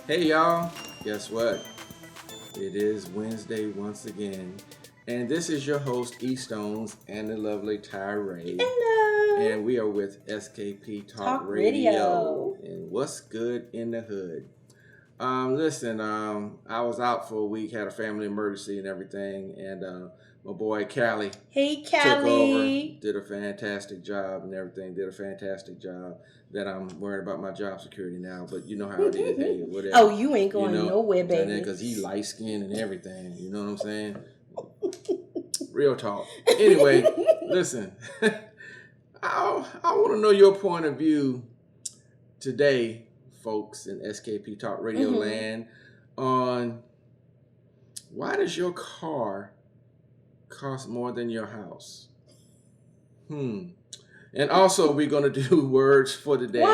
Hey y'all, guess what? It is Wednesday once again, and this is your host E Stones and the lovely TYRE, Hello. and we are with SKP Talk Talk Radio. Radio. And what's good in the hood? Listen, I was out for a week, had a family emergency and everything, and my boy Callie Hey, took over, Callie. did a fantastic job and everything, did a fantastic job. That I'm worried about my job security now, but you know how it is. Hey, whatever. Oh, you ain't going nowhere, baby. Because he light skinned and everything. You know what I'm saying? Real talk. Anyway, listen. I want to know your point of view today, folks in SKP Talk Radio land, on why does your car cost more than your house? And also, we're going to do words for the day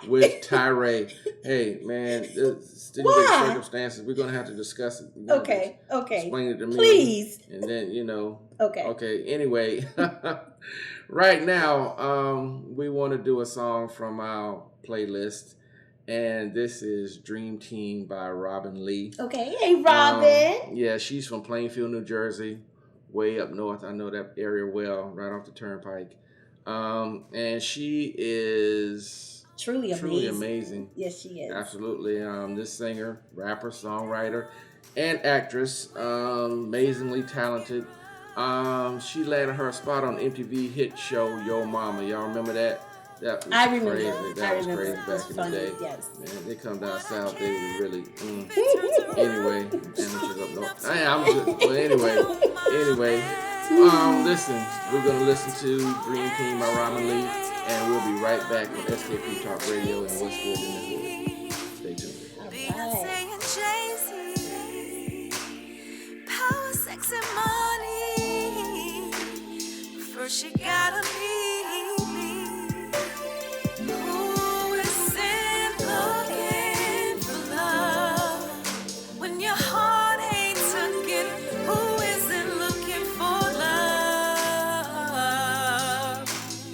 with TYRE. Hey, man, stipulated circumstances, we're going to have to discuss it. Okay. Explain it to me. Please. And then, Okay. Okay, anyway, right now, we want to do a song from our playlist. And this is Dream Team by Robin Lee. Okay. Hey, Robin. Yeah, she's from Plainfield, New Jersey, way up north. I know that area well, right off the turnpike. And she is truly amazing. Yes, she is. Absolutely. This singer, rapper, songwriter, and actress, amazingly talented. She landed her spot on MTV hit show Yo Mama. Y'all remember that? That was crazy. That was crazy back in the day. Yes. Man, they come down south, they were really. Anyway, amateurs up north. Anyway. Listen, we're going to listen to Dream Team by Robin Lee, and we'll be right back on SKP Talk Radio and What's Good in the Hood. Stay tuned. Power, sex, and money. First you gotta meet me. Who isn't looking for love? When your heart ain't took it, who isn't looking for love?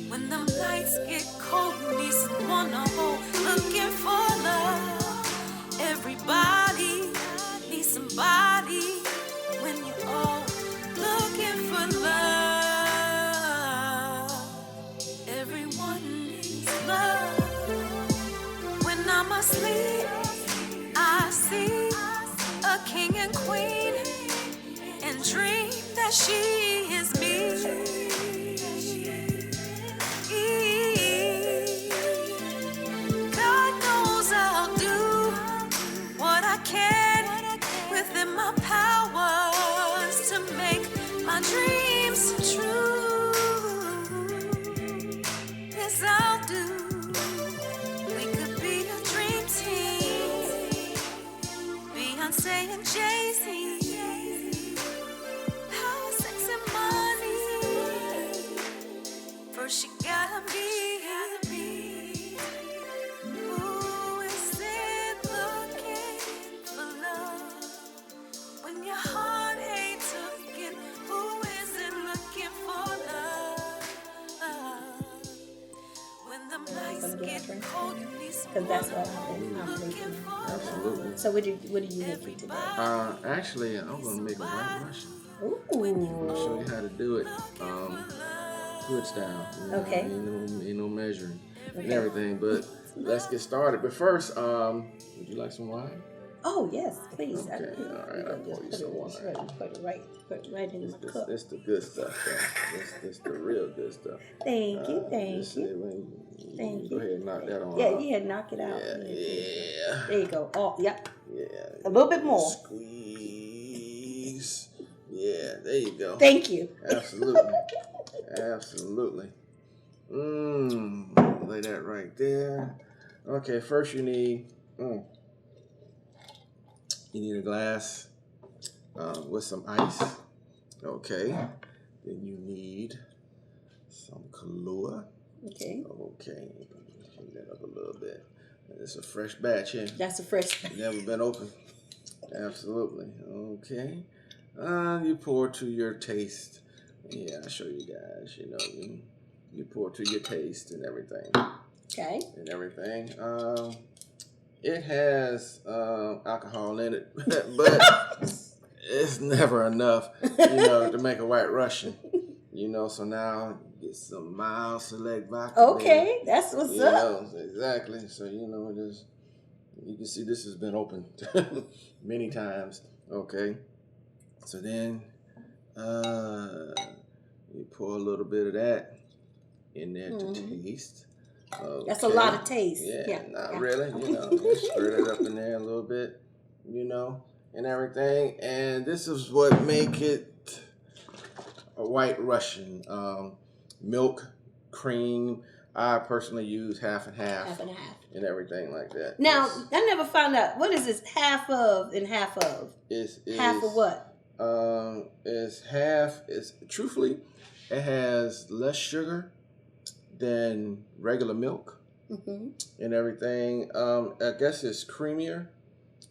When the lights get cold, need someone to hold, looking for love. Everybody needs somebody when you're all looking for love. Everyone needs love. When I'm asleep, I see a king and queen and dream that she is me. God knows I'll do what I can within my powers to make my dreams true. Yes, I'll do. We could be a dream team. Beyonce and Jay-Z. Power, sex, and money. First you gotta be. Who isn't looking for love? When your heart ain't taken, who isn't looking for love? When the nights get cold, you need someone. Because that's what I'm making. Absolutely. So what do you make for today? Actually, I'm going to make a white Russian. Ooh. I'll show you how to do it. Hood style. Okay. Ain't no measuring and everything, but let's get started. But first, would you like some wine? Oh yes, please. Okay, all right. I'll pour you some wine. Put it right in my cup. This the good stuff, though. This the real good stuff. Thank you. Thank you. Go ahead and knock that on. Yeah, knock it out. Yeah. There you go. Oh, yep. Yeah. A little bit more. Squeeze. Yeah, there you go. Thank you. Absolutely. Lay that right there. Okay, first you need a glass with some ice. Okay. Then you need some Kahlua. Okay. Clean that up a little bit. It's a fresh batch here. That's a fresh batch. Never been open. Absolutely. Okay. You pour to your taste. Yeah, I'll show you guys. You pour to your taste and everything. Okay. And everything. it has alcohol in it, but it's never enough, to make a White Russian. So now get some mild select vodka. Okay, that's what's up. Exactly. So just you can see this has been opened many times. Okay. So then you pour a little bit of that in there to taste. Okay. That's a lot of taste. Yeah, not really. Just stir that up in there a little bit, and everything. And this is what make it a White Russian. Milk, cream. I personally use half and half. Half and half. And everything like that. Now, I never found out. What is this half of and half of? Half of what? It's half. Truthfully, it has less sugar than regular milk and everything. I guess it's creamier,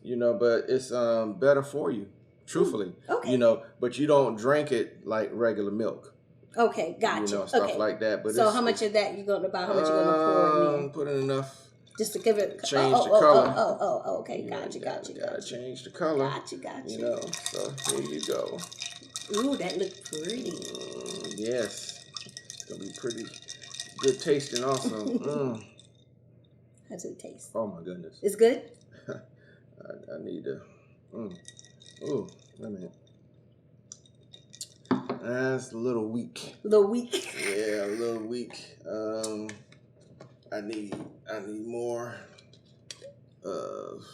but it's better for you. Truthfully, okay. But you don't drink it like regular milk. Okay, gotcha. Stuff like that. But so how much of that about how much you're gonna pour in there? Put in enough. Just to give it change the color. Okay, gotcha. Gotta change the color. Gotcha. So here you go. Ooh, that looks pretty. Yes, it's gonna be pretty good tasting also. How's it taste? Oh my goodness, it's good. I need to. Ooh, wait a minute. That's a little weak. A little weak. Yeah, a little weak. I need more of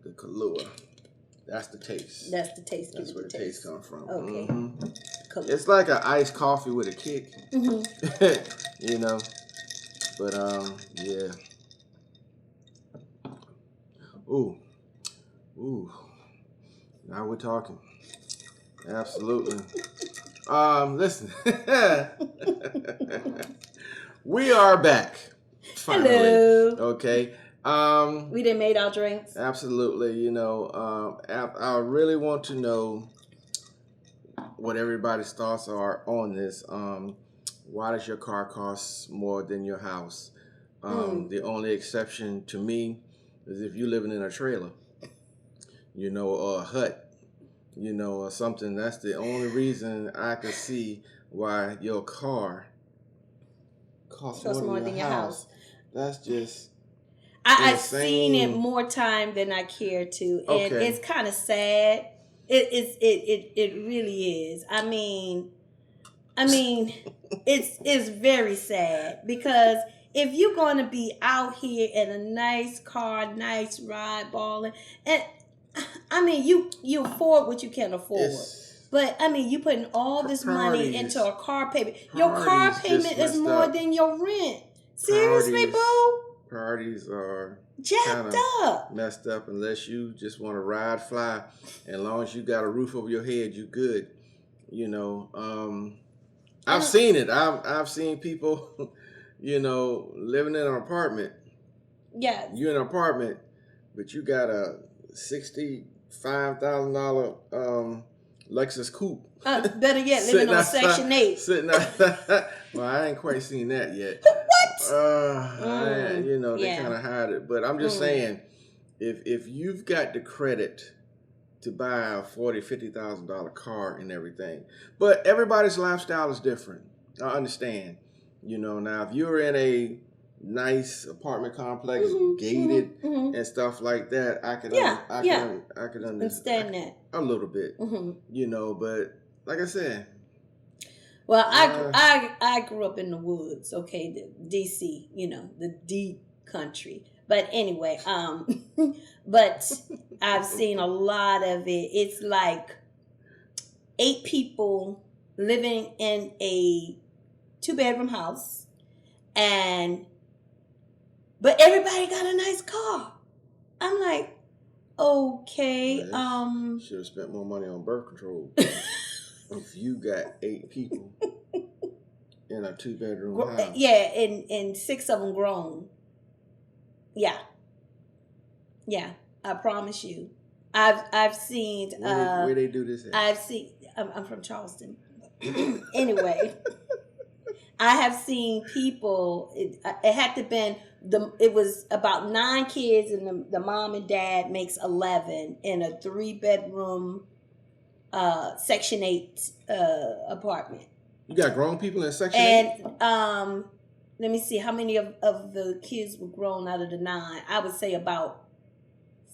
the Kahlua. That's the taste. That's the taste. That's where the taste comes from. Okay. It's like an iced coffee with a kick. But yeah. Ooh. Now we're talking. Absolutely. Listen. We are back. Finally. Hello. Okay. We done made our drinks. Absolutely. I really want to know what everybody's thoughts are on this. Why does your car cost more than your house? The only exception to me is if you're living in a trailer, or a hut, or something. That's the only reason I could see why your car costs more than your house. That's just I've seen it more time than I care to, and it's kind of sad. It really is. I mean, it's very sad because if you're going to be out here in a nice car, nice ride, balling, and you afford what you can afford. But you putting all this money into a car payment. Your car payment is more than your rent. Seriously, boo? Priorities are jacked up, messed up. Unless you just want to ride, fly, and as long as you got a roof over your head, you good. I've seen it. I've seen people, living in an apartment. Yeah, you're in an apartment, but you got a $65,000 Lexus coupe. Better yet, living on Section 8. Sitting out. Well, I ain't quite seen that yet. What? They kind of hide it. But I'm just saying, if you've got the credit to buy a $40,000, $50,000 car and everything, but everybody's lifestyle is different. I understand. Now if you're in a nice apartment complex, gated and stuff like that, I could understand that a little bit. But like I said, well, I grew up in the woods, okay, the DC, the deep country. But anyway, but I've seen a lot of it. It's like 8 people living in a 2-bedroom house, but everybody got a nice car. I'm like, okay. Should have spent more money on birth control. If you got 8 people in a 2-bedroom house. Yeah, and 6 of them grown. Yeah, I promise you. I've seen. Where they do this at? I've seen. I'm from Charleston. Anyway, I have seen people. It had to been it was about 9 kids, and the mom and dad makes 11 in a 3-bedroom, Section 8 apartment. You got grown people in Section 8? And let me see how many of the kids were grown out of the 9. I would say about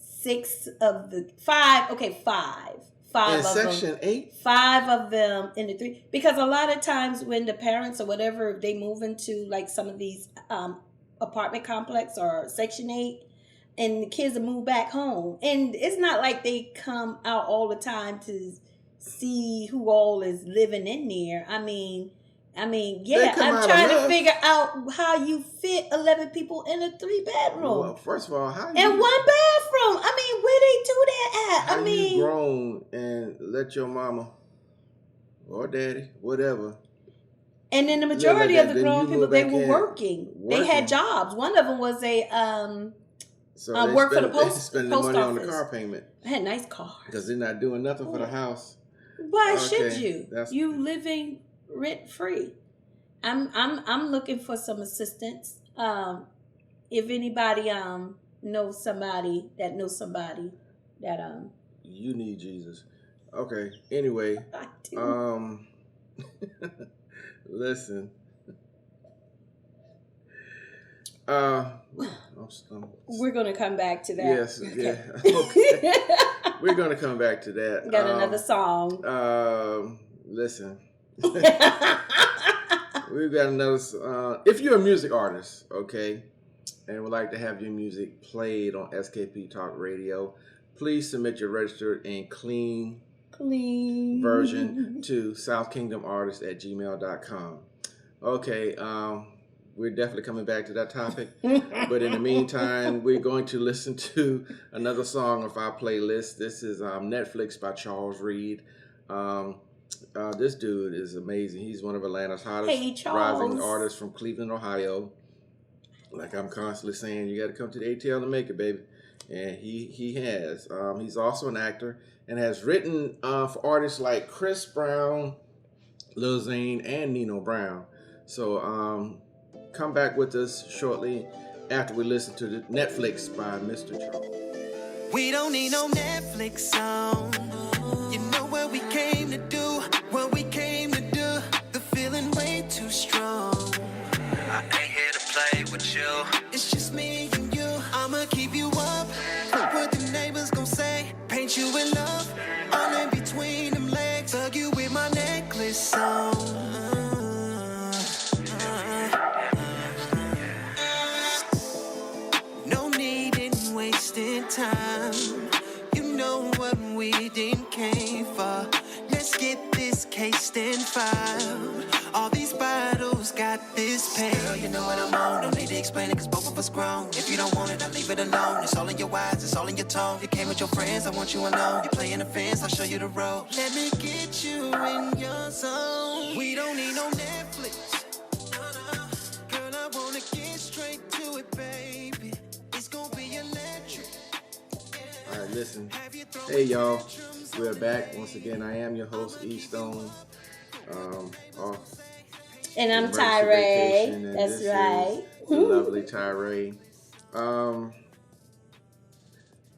6 of the 5. Okay, 5. 5 in of Section them. 8? 5 of them in the 3, because a lot of times when the parents or whatever, they move into like some of these apartment complex or Section 8, and the kids will move back home, and it's not like they come out all the time to see who all is living in there. I mean, yeah, I'm trying to figure out how you fit 11 people in a 3-bedroom. Well, first of all, how and 1 bathroom. I mean, where they do that at? How you grown and let your mama or daddy, whatever. And then the majority of the grown people, they were working. They had jobs. One of them was a work for the post spending post money office. on the car payment. I had nice cars. Because they're not doing nothing for the house. Why should you? You living rent free. I'm looking for some assistance. If anybody knows somebody that you need Jesus. Okay. Anyway, I do. Listen. We're gonna come back to that. Yes. Okay. Yeah. Okay. We're gonna come back to that. Got another song. Listen. We've got another. If you're a music artist, okay, and would like to have your music played on SKP Talk Radio, please submit your registered and clean version to southkingdomartist@gmail.com. Okay, we're definitely coming back to that topic. But in the meantime, we're going to listen to another song of our playlist. This is Netflix by Charles Reed. This dude is amazing. He's one of Atlanta's hottest rising artists from Cleveland, Ohio. Like I'm constantly saying, you got to come to the ATL to make it, baby. And he has. He's also an actor and has written for artists like Chris Brown, Lil Zane, and Nino Brown. So come back with us shortly after we listen to the Netflix by Mr. Charles. We don't need no Netflix song. You know what we came to do, what we came to do. The feeling way too strong. I ain't here to play with you. It's just me and you. I'ma keep you up. What the neighbors gon' say? Paint you in love. All in between them legs. Hug you with my necklace on. No need in wasting time. You know what we didn't came for. Let's get this case and filed. All these battles got this pain. Girl, you know what I'm on. Don't need to explain it, cause both of us grown. If you don't want it, I'll leave it alone. It's all in your eyes, it's all in your tone. You came with your friends, I want you alone. You playing the fence, I'll show you the road. Let me get you in your zone. We don't need no Netflix. Girl, I wanna get straight to it, baby. It's gonna be electric. All right, listen. Hey, y'all. We're back. Once again, I am your host, E. Stone. And I'm TYRE. That's right. The lovely TYRE.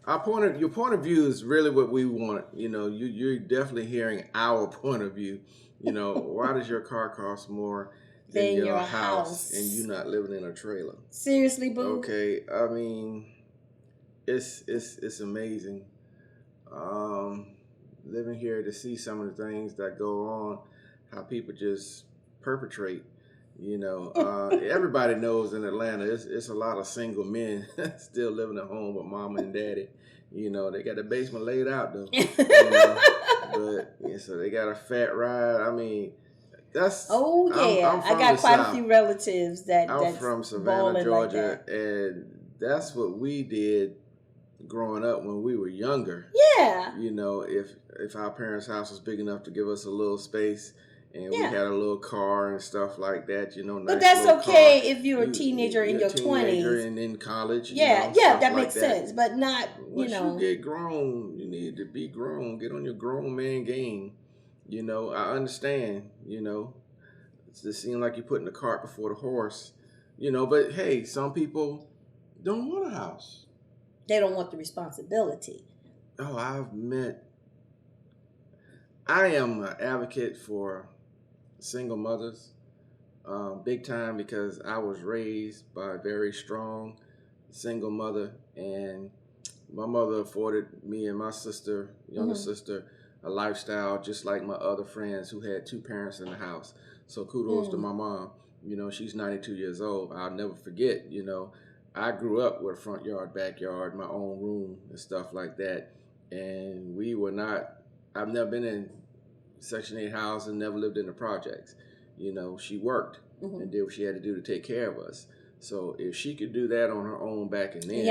Your point of view is really what we want. You know, you're definitely hearing our point of view. You know, why does your car cost more than your house and you not living in a trailer? Seriously, boo. Okay, I mean, it's amazing. Living here to see some of the things that go on, how people just perpetrate. You know, everybody knows in Atlanta, it's a lot of single men still living at home with mama and daddy. You know, they got the basement laid out though. You know? But yeah, so they got a fat ride. I mean, that's. Oh yeah, I got quite a few relatives that. I'm from Savannah, Georgia, like and that's what we did growing up when we were younger. Yeah. You know, if our parents' house was big enough to give us a little space. And we had a little car and stuff like that, you know. But that's okay if you're a teenager in your 20s. And in college. Yeah, you know, that makes sense. But not, Once you get grown, you need to be grown. Get on your grown man game. You know, I understand, you know. it seems like you're putting the cart before the horse, but hey, some people don't want a house. They don't want the responsibility. Oh, I am an advocate for single mothers, big time, because I was raised by a very strong single mother, and my mother afforded me and my sister, younger sister, a lifestyle just like my other friends who had two parents in the house. So kudos to my mom. She's 92 years old. I'll never forget, I grew up with a front yard, backyard, my own room and stuff like that. And I've never been in Section 8 house and never lived in the projects. She worked and did what she had to do to take care of us. So if she could do that on her own back and then,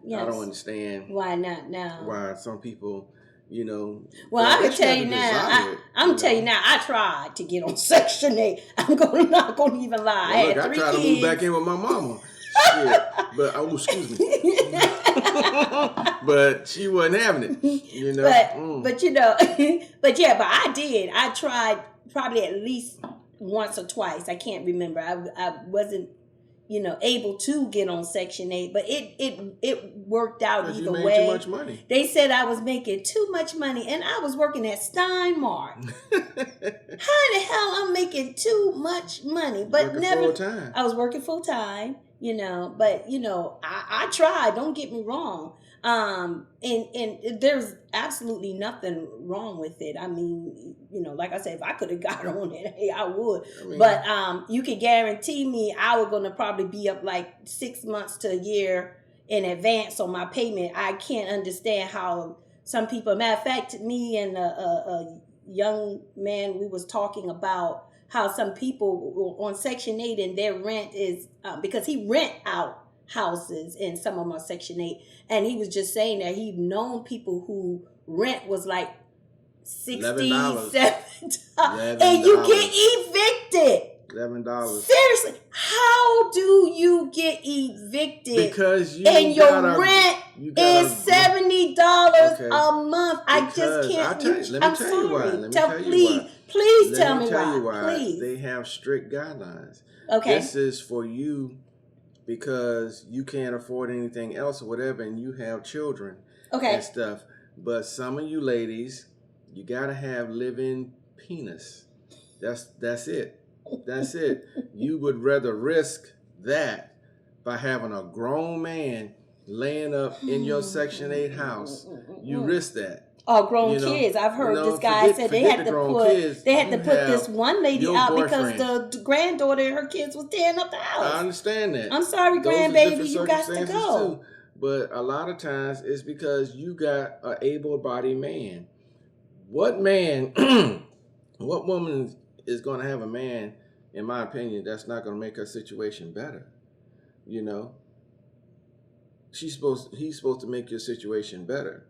I don't understand why not now. Why some people, Well, I can tell you now. I'm tell you now. I tried to get on Section 8. I'm not going to even lie. Well, I had 3 tried kids. to move back in with my mama. Shit. But excuse me. But she wasn't having it. But I did. I tried probably at least once or twice. I can't remember. I wasn't, able to get on Section 8, but it worked out either you made way. Too much money. They said I was making too much money, and I was working at Steinmart. How the hell I'm making too much money? But working never. Full time. I was working full time. But I tried. Don't get me wrong. And there's absolutely nothing wrong with it. I mean, like I said, if I could have got on it, hey, I would. But you can guarantee me I was going to probably be up like 6 months to a year in advance on my payment. I can't understand how some people, matter of fact, me and a young man, we was talking about how some people on Section 8 and their rent is, because he rent out houses in some of them on Section 8. And he was just saying that he'd known people who rent was like $60, $7, and you get evicted. $11. Seriously, how do you get evicted? Because your rent is $70 a month. I just can't. Let me tell you why. Please tell me why. Please. They have strict guidelines. Okay. This is for you because you can't afford anything else or whatever, and you have children and stuff. But some of you ladies, you gotta have living penis. That's it. That's it. You would rather risk that by having a grown man laying up in your Section 8 house. You risk that. Oh, grown kids. I've heard this guy said they had to put this one lady out because the granddaughter and her kids was tearing up the house. I understand that. I'm sorry, grandbaby, you got to go. Too. But a lot of times it's because you got an able-bodied man. What man, what woman is going to have a man, in my opinion, that's not going to make her situation better? He's supposed to make your situation better.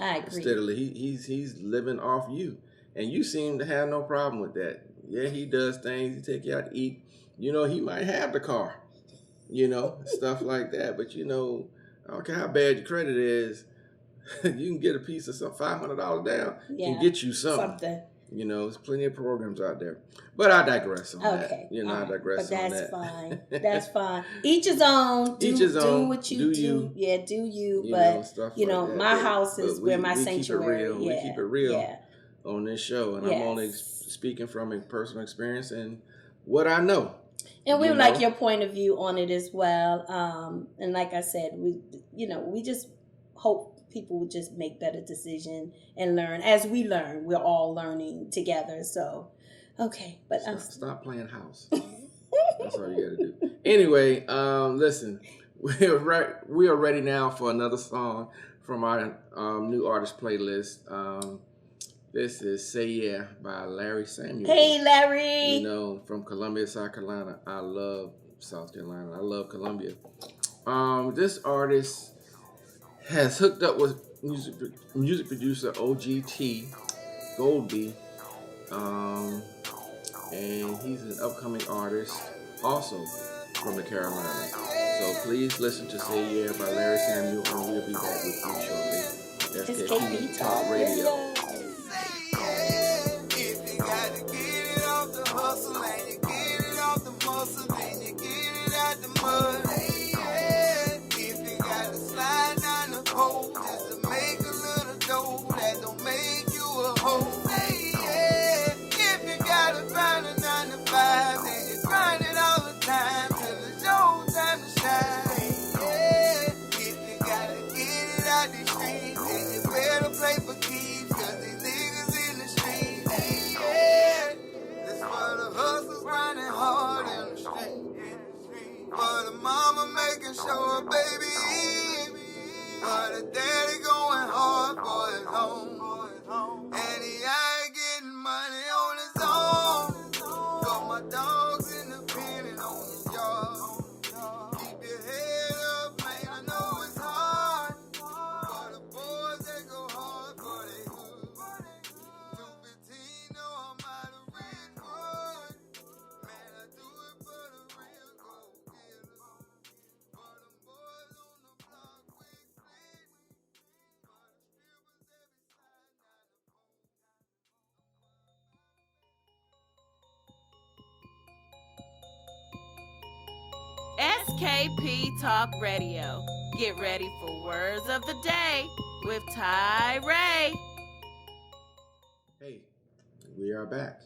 I agree. Instead of he's living off you, and you seem to have no problem with that. Yeah, he does things. He take you out to eat. He might have the car. Stuff like that. But I don't care how bad your credit is, you can get a piece of some $500 down and get you something. There's plenty of programs out there. But I digress on that. I digress on that. But that's fine. That's fine. Each his own. Do what you do. Yeah, do you. But, stuff like that. My house is where my sanctuary. We keep it real on this show. And I'm only speaking from a personal experience and what I know. And we would like your point of view on it as well. And like I said, we just hope people would just make better decisions and learn. As we learn, we're all learning together. So, okay. But stop playing house. That's all you got to do. Anyway, listen, we are ready now for another song from our new artist playlist. This is Say Yeah by Larry Samuel. Hey, Larry. From Columbia, South Carolina. I love South Carolina. I love Columbia. This artist has hooked up with music producer OGT Goldby, and he's an upcoming artist also from the Carolinas. So please listen to Say Yeah by Larry Samuel, and we'll be back with you shortly. SKP Talk Radio. If you got to get it off the heart. don't make you a hoe. Hey, yeah. If you gotta grind a 9 to 5, then you grind it all the time till it's your time to shine. Yeah. If you gotta get it out these streets, then you better play for keeps, cause these niggas in the street. Hey, yeah. This for the hustlers grinding hard in the street. For the mama making sure her baby eat. For the daddy going hard for his home. And he ain't getting money on his own. For my dogs in the pen and on the yard. Keep your head up, man, I know it's hard. For the boys that go hard for they hood. 215, know I'm out of Ridgewood. Man, I do it for the real gold killers. For them boys on the block with clips. For the strippers that be sliding down the SKP Talk Radio. Get ready for Words of the Day with TYRE. Hey, we are back.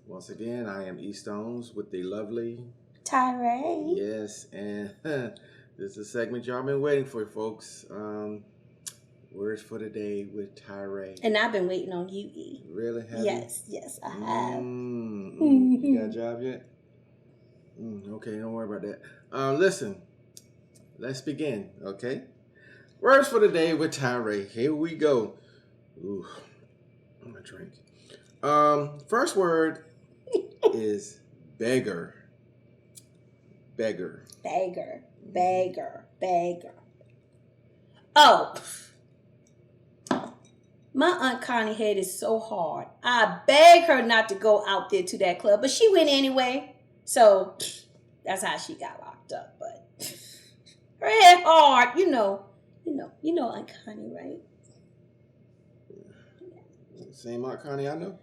Once again, I am E Stones with the lovely TYRE. Yes, and this is a segment y'all been waiting for, folks. Words for the Day with TYRE. And I've been waiting on you, E. Really? Have Yes, I have. You got a job yet? Okay, don't worry about that. Listen, let's begin, okay? Words for the Day with TYRE. Here we go. Ooh, I'm gonna drink. First word is beggar. Beggar. Beggar. Oh, my Aunt Connie head is so hard. I begged her not to go out there to that club, but she went anyway. So that's how she got locked up. But her head hard, you know Aunt Connie, right? Same Aunt Connie I know?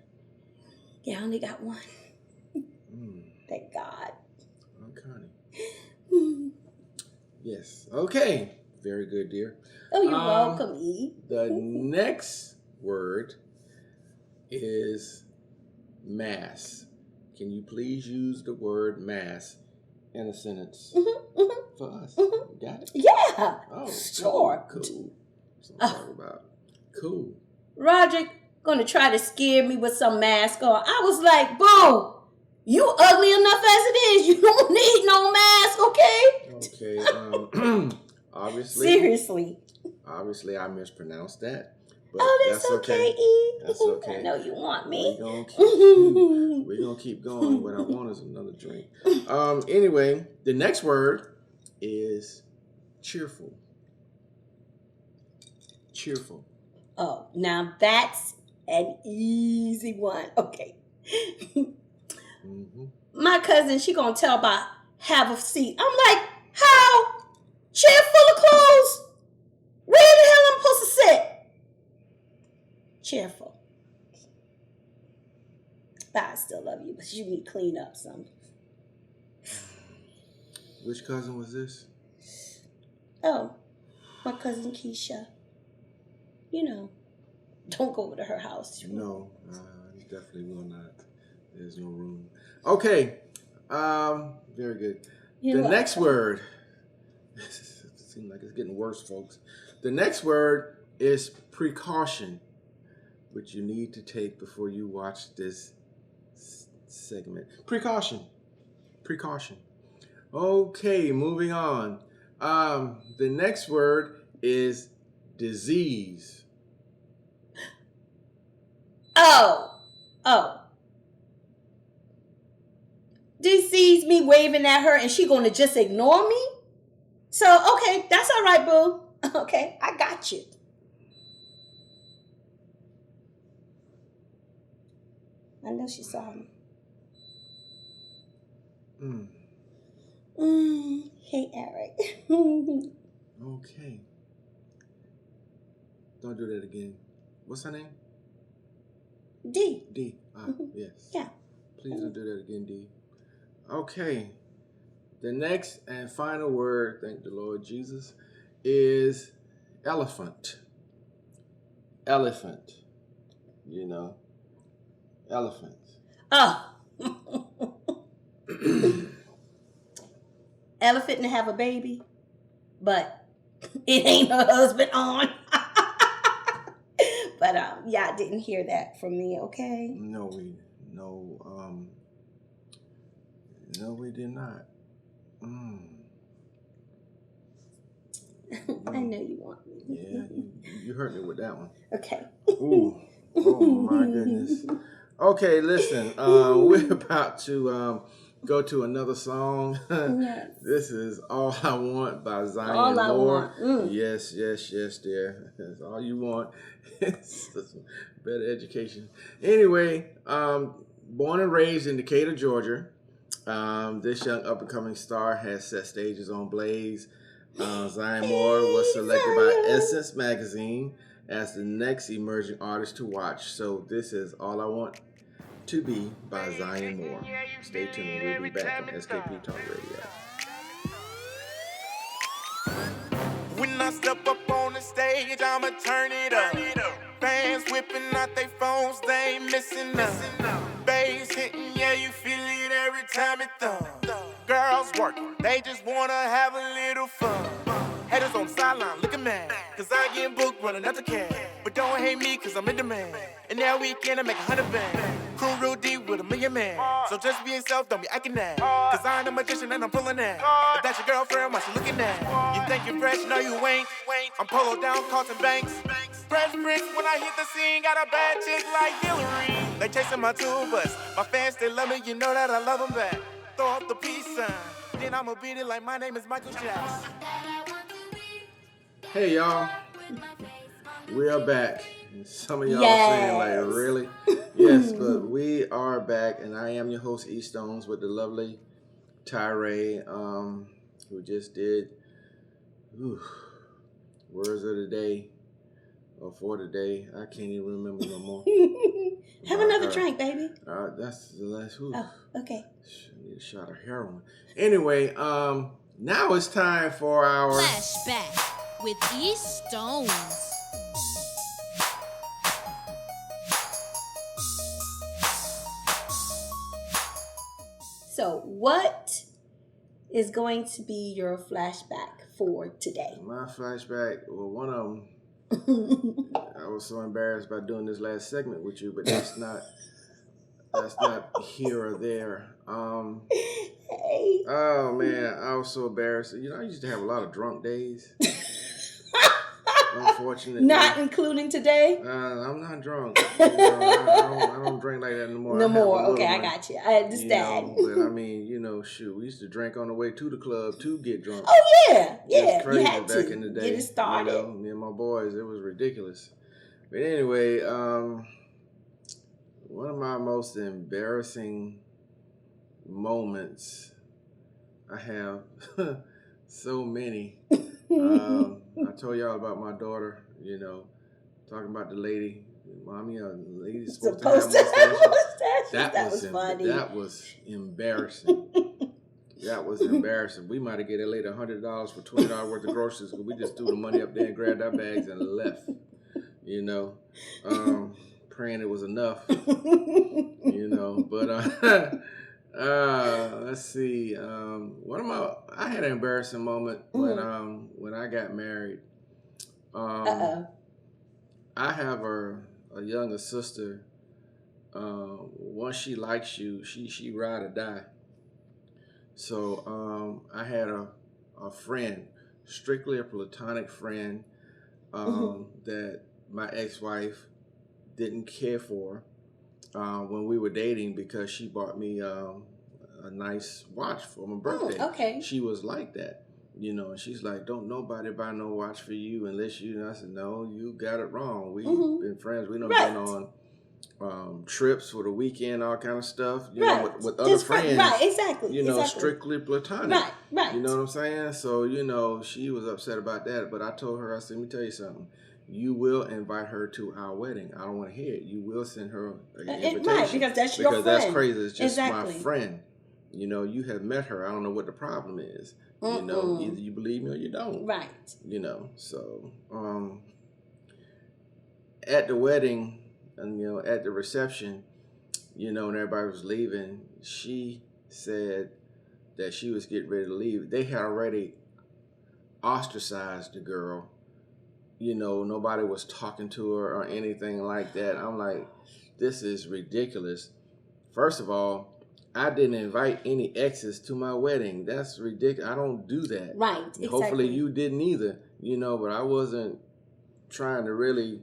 Yeah, I only got one. Thank God. Aunt Connie. Yes. Okay. Very good, dear. Oh, you're welcome, E. The next word is mass. Can you please use the word mass in a sentence for us? Got it? Yeah. Oh, sure. Cool. That's what I'm talking about. Cool. Roderick gonna try to scare me with some mask on. I was like, boo, you ugly enough as it is. You don't need no mask, okay? Okay. Obviously. Seriously. Obviously, I mispronounced that. But That's okay, E. That's okay. I know you want me. We're gonna keep going. What I want is another drink. Anyway, the next word is cheerful. Cheerful. Oh, now that's an easy one. Okay. My cousin, she gonna tell about have a seat. I'm like, how? Chair full of clothes? Where the hell I'm supposed to sit? Cheerful. But I still love you, but you need to clean up some. Which cousin was this? Oh, my cousin Keisha. You know, don't go over to her house. No, definitely will not. There's no room. Okay, very good. The next word, it seems like it's getting worse, folks. The next word is precaution, which you need to take before you watch this segment. Precaution. Okay, moving on. The next word is disease. Oh. Dee sees me waving at her and she gonna just ignore me? So, okay, that's all right, boo. Okay, I got you. I know she saw me. Hey, Eric. Okay. Don't do that again. What's her name? D. D. Yes. Yeah. Please don't do that again, D. Okay. The next and final word, thank the Lord Jesus, is elephant. elephant. Elephants. Oh. Elephant to have a baby, but it ain't her husband on. But I didn't hear that from me. Okay. No, we did not. I know you want me. Yeah, you hurt me with that one. Okay. Ooh, oh my goodness. Okay, listen. We're about to go to another song. Yes. This is "All I Want" by Zion All I Moore. Want. Yes, dear. That's all you want. It's better education. Anyway, born and raised in Decatur, Georgia. This young up-and-coming star has set stages on Blaze. Zion Moore was selected by Essence Magazine as the next emerging artist to watch. So this is "All I Want to Be" by Zion Moore. Stay tuned. We'll be back on SKP Talk Radio. When I step up on the stage, I'ma turn it up. Fans whipping out their phones, they ain't missing nothing. Bass hitting, yeah, you feel it every time it thumps. Girls working, they just wanna have a little fun. Haters on the sideline looking mad, cause I get booked running out the cab. But don't hate me, cause I'm in demand. And that weekend I make 100 bands. Crew real deep with $1 million man. So just be yourself, don't be acting that. Cause I ain't a magician and I'm pulling that. If that's your girlfriend, why she looking at? You think you're fresh, no you ain't. I'm polo down, Carlton Banks. Fresh Prince when I hit the scene, got a bad chick like Hillary. They chasing my tour bus. My fans, they love me, you know that I love them back. Throw up the peace sign, then I'ma beat it like my name is Michael Jackson. Hey y'all, we are back. Some of y'all saying like, really? Yes, but we are back, and I am your host, E Stones, with the lovely TYRE, who just did words of the day, or for the day. I can't even remember no more. Have another drink, baby. That's the last. Oh, okay. I need a shot of heroin. Anyway, now it's time for our Flashback with E Stones. So, what is going to be your flashback for today? My flashback. Well, one of them. I was so embarrassed by doing this last segment with you, but that's not here or there. Hey. Oh man, I was so embarrassed. I used to have a lot of drunk days. Unfortunately, Not including today? I'm not drunk. I don't drink like that no more. No more. Okay, I got you. I understand. But I mean, shoot, we used to drink on the way to the club to get drunk. Oh yeah. It was crazy You had back to in the day. get it started. Me and my boys, it was ridiculous. But anyway, one of my most embarrassing moments, I have so many. I told y'all about my daughter, talking about the lady. Mommy, a lady's supposed to have mustache. That was funny. That was embarrassing. That was embarrassing. We might have given that lady $100 for $20 worth of groceries, but we just threw the money up there and grabbed our bags and left. Praying it was enough. But let's see. I had an embarrassing moment when I got married. I have a younger sister. Once she likes you, she ride or die. So I had a friend, strictly a platonic friend, that my ex-wife didn't care for when we were dating, because she bought me a nice watch for my birthday. Okay. She was like that, and she's like, don't nobody buy no watch for you unless you. And I said, no, you got it wrong. We've been friends. We done been on trips for the weekend, all kind of stuff, with other friends. Right, exactly. Strictly platonic. Right. You know what I'm saying? So, she was upset about that, but I told her, I said, let me tell you something. You will invite her to our wedding. I don't want to hear it. You will send her an invitation. Right, because that's your friend. Because that's crazy. It's just my friend. You have met her. I don't know what the problem is. Either you believe me or you don't. Right. So, at the wedding, and at the reception, when everybody was leaving, she said that she was getting ready to leave. They had already ostracized the girl. Nobody was talking to her or anything like that. I'm like, this is ridiculous. First of all, I didn't invite any exes to my wedding. That's ridiculous. I don't do that. Right. Exactly. Hopefully you didn't either, but I wasn't trying to really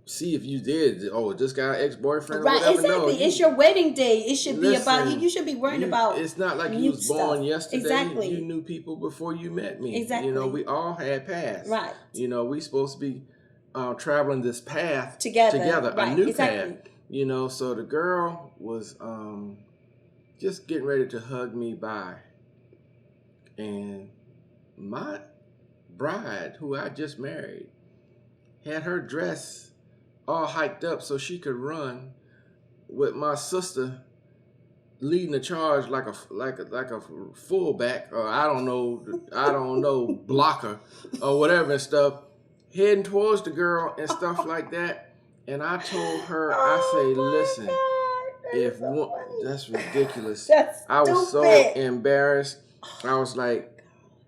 see if you did. Oh, this guy ex-boyfriend or right, whatever. exactly. No, it's your wedding day. It should be about you. You should be worrying about. It's not like you was born yesterday. Exactly. You knew people before you met me. Exactly. We all had paths. Right. We supposed to be traveling this path together. Right. A new exactly. path. So the girl was just getting ready to hug me bye, and my bride, who I just married, had her dress all hiked up so she could run, with my sister leading the charge like a fullback, or I don't know, blocker or whatever and stuff, heading towards the girl and stuff like that. And I told her, I say, listen, that's ridiculous. I was so embarrassed. I was like,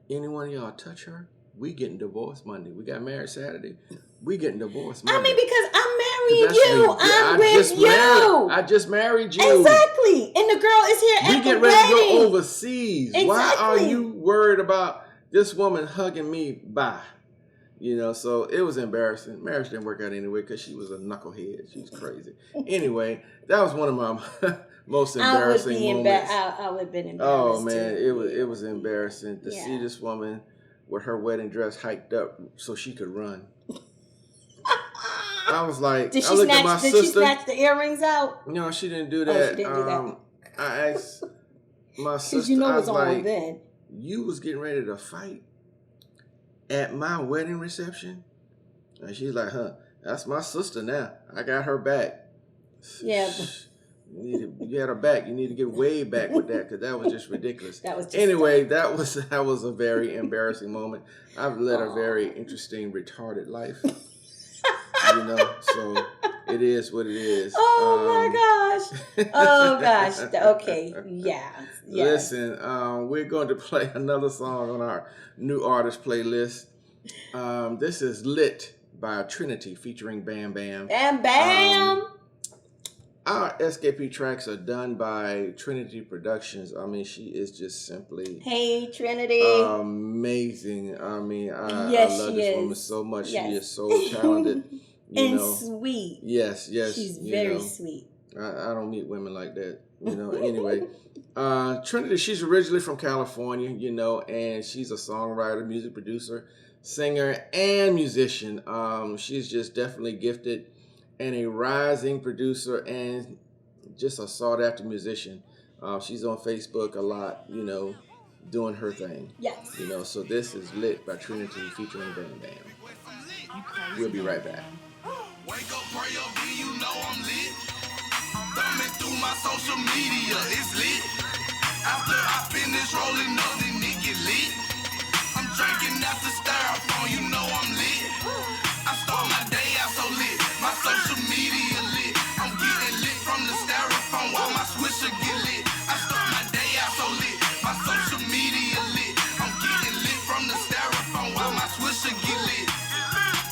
any one of y'all touch her, we getting divorced Monday. We got married Saturday. We getting divorced Monday. I mean, because I'm marrying you. I'm with you. I just married you. Exactly. And the girl is here at the wedding. We get ready to go overseas. Exactly. Why are you worried about this woman hugging me bye? So it was embarrassing. Marriage didn't work out anyway because she was a knucklehead. She's crazy. Anyway, that was one of my most embarrassing moments. I would have been embarrassed. Oh man, it was embarrassing to see this woman with her wedding dress hiked up so she could run. I was like, did she snatch the earrings out? No, she didn't do that. She didn't do that. I asked my sister, it was on then. You was getting ready to fight at my wedding reception? And she's like, that's my sister now. I got her back. Yeah. You had her back. You need to get way back with that because that was just ridiculous. Anyway, that was a very embarrassing moment. I've led a very interesting, retarded life. So it is what it is. Oh my gosh. Oh gosh. Okay. Yeah. Listen, we're going to play another song on our new artist playlist. This is Lit by Trinity featuring Bam Bam. Bam Bam. Our SKP tracks are done by Trinity Productions. I mean, she is just simply Trinity. Amazing. I mean, I love this woman so much. Yes. She is so talented. And sweet. Yes. She's very sweet. I don't meet women like that. Anyway, Trinity, she's originally from California, and she's a songwriter, music producer, singer, and musician. She's just definitely gifted and a rising producer and just a sought-after musician. She's on Facebook a lot, doing her thing. Yes. So this is Lit by Trinity featuring Bam Bam. We'll be right back. Wake up, pray up, I'm lit. Thumbing through my social media, it's lit. After I finish rolling up, then it get lit. I'm drinking out the styrofoam, I'm lit. I start my day out so lit, my social media lit. I'm getting lit from the styrofoam while my swisher get lit. I start my day out so lit, my social media lit. I'm getting lit from the styrofoam while my swisher get lit.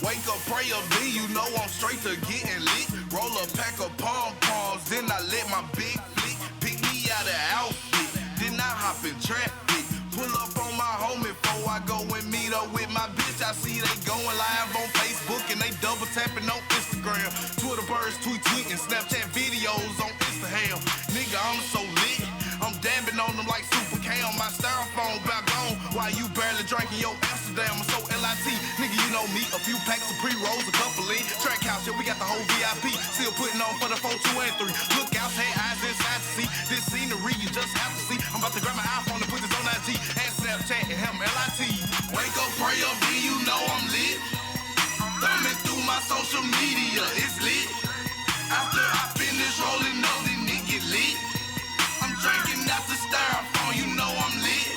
Wake up, pray up, then I'm straight to getting lit. Roll a pack of pom-poms, then I let my big flick pick me out of outfit. Then I hop in traffic, pull up on my homie before I go and meet up with my bitch. I see they going live on Facebook and they double tapping on Instagram. Twitter birds tweeting, Snapchat videos on Instagram. Nigga, I'm so lit, I'm dabbing on them like Super Cam. My styrofoam back on while you barely drinking your Amsterdam. I'm so LIT, nigga, you know me. A few packs of pre-rolls, a couple in track house, yeah, we got the whole VIP. Still putting on for the 4, 2, and 3. Look out, hey, eyes inside to see this scenery. You just have to see. I'm about to grab my iPhone and put this on IG and Snapchat and him LIT. Wake up, pray up, then I'm lit. Thumbing through my social media, it's lit. After I finish rolling up, then it get lit. I'm drinking out the styrofoam, I'm lit.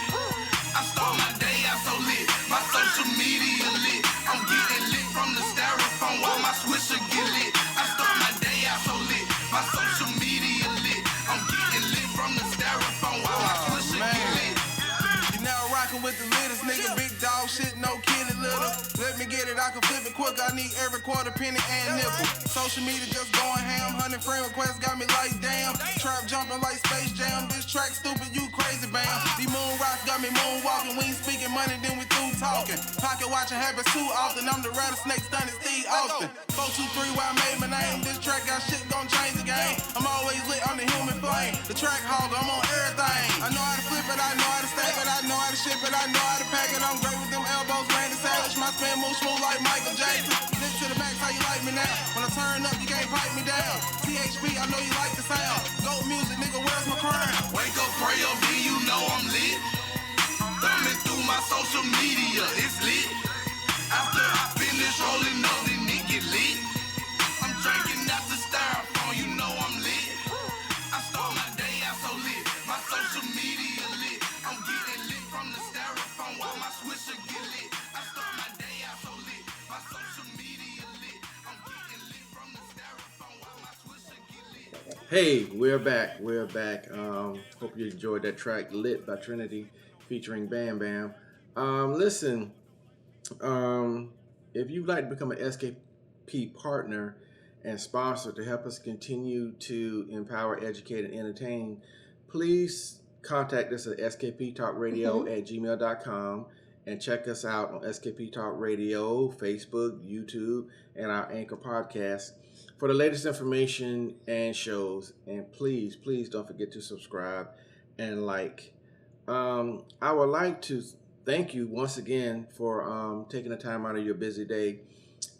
I start my day out so lit, my social media lit. I'm getting lit from the styrofoam while my swisher I need every quarter penny and nickel. Social media just going ham. 100 friend requests got me like damn. Trap jumping like Space Jam. This track stupid, you crazy, bam. These moon rocks got me moonwalking. We ain't speaking money, then we through talking. Pocket watching happens too often. I'm the rattlesnake stunning Steve Austin. 423 where I made my name. This track got shit gon' change the game. I'm always lit on the human flame. The track hog, I'm on everything. I know how to flip it, I know how to stack it, I know how to ship it, I know how to pack it. I'm great with them elbows, Randy Savage. My spin move smooth like Michael Jackson. Lift to the max, how you like me now? When I turn up, you can't pipe me down. THP, I know you like the sound. Goat music, nigga, where's my crown? Wake up, pray up, then you know I'm lit. Thumbing through my social media, it's lit. After I finish rolling up, then it get lit. I'm drinking out the styrofoam, you know I'm lit. I start my day out so lit, my social media lit. I'm getting lit from the styrofoam while my swisher get lit. I start my day out so lit, my social media lit. I'm getting lit from the styrofoam while my swisher get lit. Hey, we're back. Hope you enjoyed that track, Lit by Trinity, featuring Bam Bam. Listen, if you'd like to become an SKP partner and sponsor to help us continue to empower, educate, and entertain, please contact us at skptalkradio@gmail.com and check us out on SKP Talk Radio, Facebook, YouTube, and our Anchor podcast for the latest information and shows. And please don't forget to subscribe and like. I would like to thank you once again for taking the time out of your busy day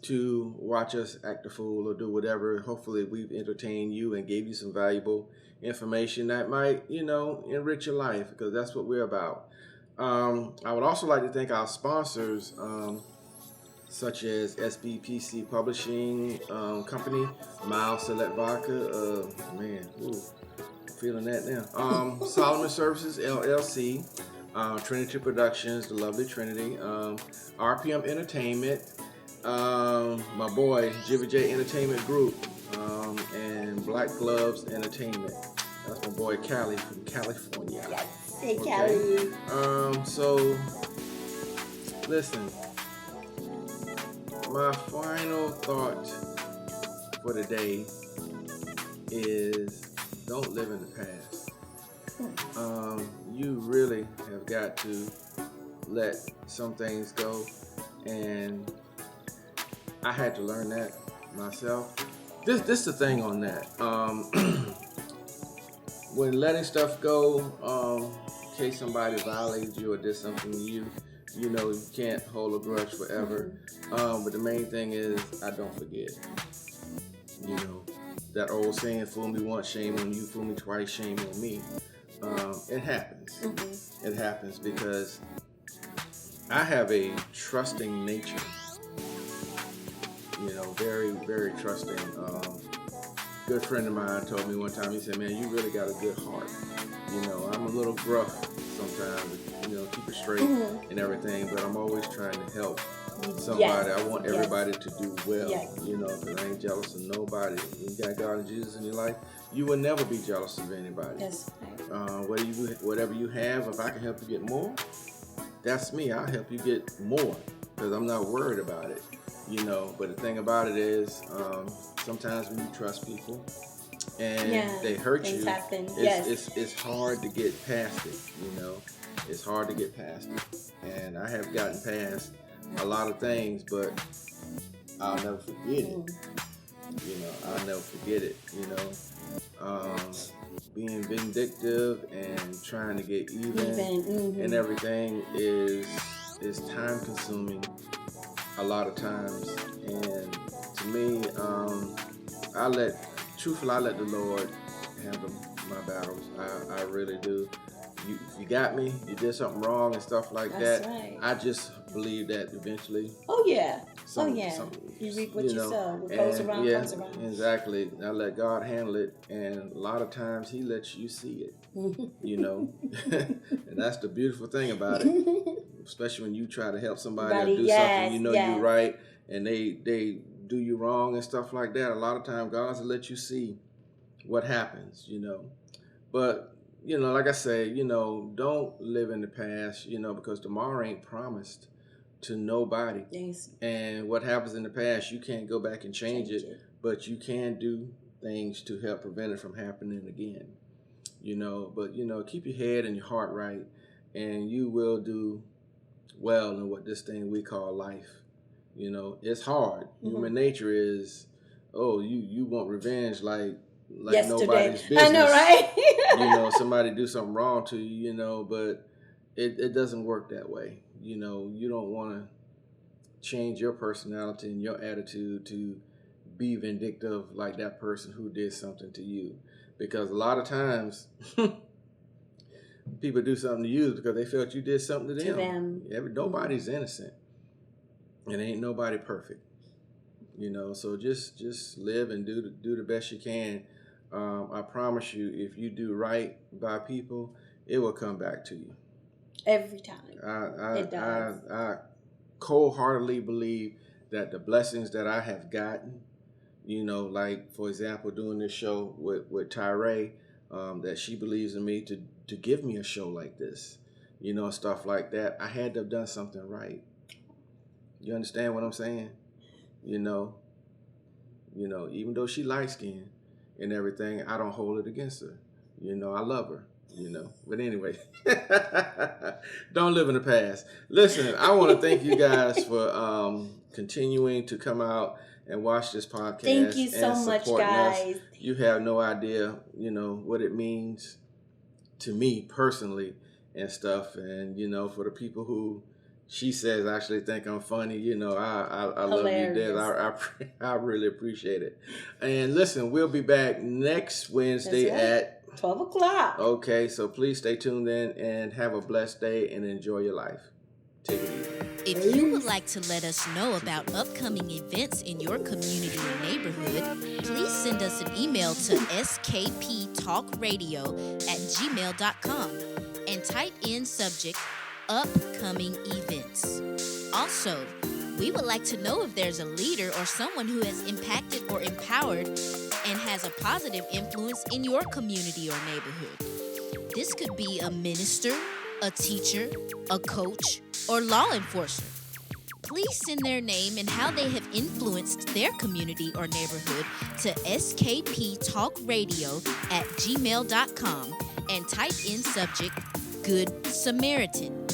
to watch us act a fool or do whatever. Hopefully we've entertained you and gave you some valuable information that might, enrich your life, because that's what we're about. I would also like to thank our sponsors, such as SBPC Publishing Company, Mild Select Vodka, feeling that now. Solomon Services LLC, Trinity Productions, the lovely Trinity, RPM Entertainment, my boy Jibby J Entertainment Group, and Black Gloves Entertainment. That's my boy Cali from California. Hey, Cali. So listen, my final thought for today is, don't live in the past. You really have got to let some things go, and I had to learn that myself. This the thing on that. When letting stuff go, in case somebody violates you or did something to you, you can't hold a grudge forever. But the main thing is, I don't forget. That old saying, fool me once, shame on you, fool me twice, shame on me. It happens. Mm-hmm. It happens because I have a trusting nature. Very, very trusting. Good friend of mine told me one time, he said, man, you really got a good heart. I'm a little gruff sometimes, keep it straight and everything, but I'm always trying to help somebody. Yes. I want everybody to do well, because I ain't jealous of nobody. You got God and Jesus in your life, you will never be jealous of anybody. Yes. Whatever you have, if I can help you get more, that's me. I'll help you get more, because I'm not worried about it. But the thing about it is, sometimes when you trust people and they hurt you, it's hard to get past it. It's hard to get past it. And I have gotten past a lot of things, but I'll never forget it. I'll never forget it. Being vindictive and trying to get even. And everything is time consuming a lot of times. And to me, I let the Lord handle my battles. I really do. You got me, you did something wrong and stuff like that. Right. I just believe that eventually. Oh yeah. You reap what you sow. What goes around comes around. Exactly. I let God handle it, and a lot of times He lets you see it. And that's the beautiful thing about it. Especially when you try to help somebody or do something, you're right, and they do you wrong and stuff like that. A lot of times God will let you see what happens. But like I say, don't live in the past, because tomorrow ain't promised. to nobody. Yes. And what happens in the past, you can't go back and change it, but you can do things to help prevent it from happening again. But keep your head and your heart right, and you will do well in what this thing we call life. It's hard. Human nature is, you want revenge like Yesterday. Nobody's business. I know, right? Somebody do something wrong to you, but it doesn't work that way. You don't want to change your personality and your attitude to be vindictive like that person who did something to you. Because a lot of times people do something to you because they felt you did something to them. Nobody's innocent. And ain't nobody perfect. So just live and do the best you can. I promise you, if you do right by people, it will come back to you. Every time. It does. I wholeheartedly believe that the blessings that I have gotten, like, for example, doing this show with TYRE, that she believes in me to give me a show like this, stuff like that. I had to have done something right. You understand what I'm saying? Even though she light-skinned and everything, I don't hold it against her. I love her. But anyway, don't live in the past. Listen, I want to thank you guys for continuing to come out and watch this podcast. Thank you so much, guys. Us. You have no idea, what it means to me personally and stuff. And, for the people who she says actually think I'm funny, I love you, Des. I really appreciate it. And listen, we'll be back next Wednesday at 12 o'clock. Okay, so please stay tuned in and have a blessed day and enjoy your life. Take it easy. If you would like to let us know about upcoming events in your community or neighborhood, please send us an email to skptalkradio@gmail.com and type in subject upcoming events. Also, we would like to know if there's a leader or someone who has impacted or empowered and has a positive influence in your community or neighborhood. This could be a minister, a teacher, a coach, or law enforcement. Please send their name and how they have influenced their community or neighborhood to skptalkradio@gmail.com and type in subject Good Samaritan.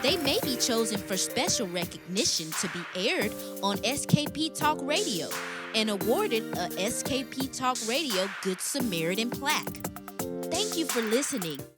They may be chosen for special recognition to be aired on SKP Talk Radio and awarded a SKP Talk Radio Good Samaritan plaque. Thank you for listening.